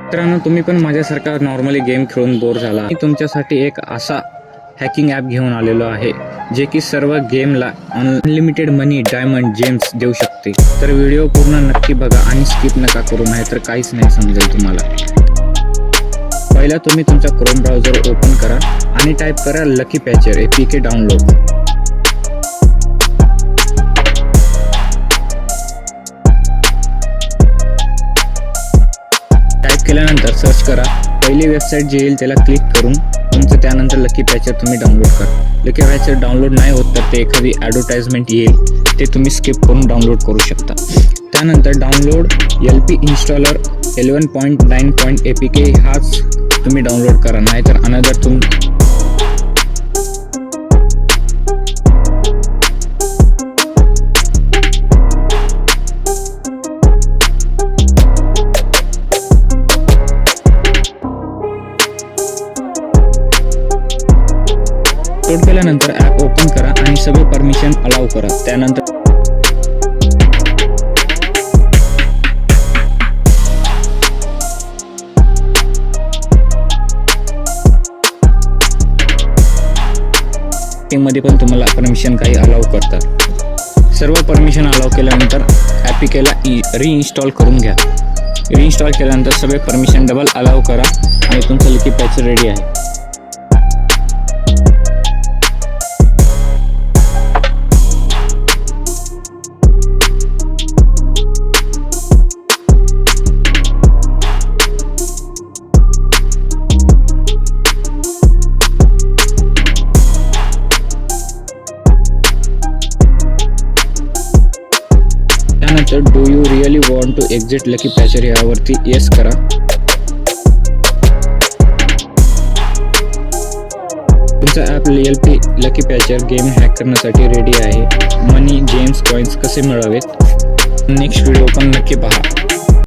मित्रांनो, तुम्ही पण माझ्यासारखा नॉर्मली गेम खेळून बोर झाला, मी तुमच्यासाठी एक असा हॅकिंग ॲप घेऊन आलेलो आहे जे की सर्व गेमला अनलिमिटेड मनी, डायमंड, जेम्स देऊ शकते. तर व्हिडिओ पूर्ण नक्की बघा आणि स्किप नका करू, नाही तर काहीच नाही समजेल तुम्हाला. पहिला तुम्ही तुमचा क्रोम ब्राउझर ओपन करा आणि टाईप करा lucky patcher APK download. Type केल्यानंतर सर्च करा. पहिली वेबसाईट जी येईल त्याला क्लिक करून तुमचं त्यानंतर लकी पॅचर तुम्ही डाउनलोड करा. लकी पॅचर डाउनलोड नाही होत तर ते एखादी ॲडव्हर्टाइजमेंट येईल, ते तुम्ही स्किप करून डाउनलोड करू शकता. त्यानंतर डाउनलोड LP इन्स्टॉलर 11.9 APK हाच तुम्ही डाउनलोड करा, नाहीतर अनदर डाउनलोड केल्यानंतर ॲप ओपन करा आणि सगळे परमिशन अलाउ करा. त्यानंतर मध्ये पण तुम्हाला परमिशन काही अलाउ करतात. सर्व परमिशन अलाउ केल्यानंतर ॲपीकेला रिइन्स्टॉल करून घ्या. रिइन्स्टॉल केल्यानंतर सगळे परमिशन डबल अलाउ करा आणि तुमचं लकी पॅचर रेडी आहे. त्यानंतर do you really want to exit lucky patcher यावरती येस करा. तुमचा app LP lucky patcher game hack करण्यासाठी रेडी आहे. मनी, जेम्स, कॉइन्स कसे मिळवावेत नेक्स्ट व्हिडिओ पण नक्की पहा.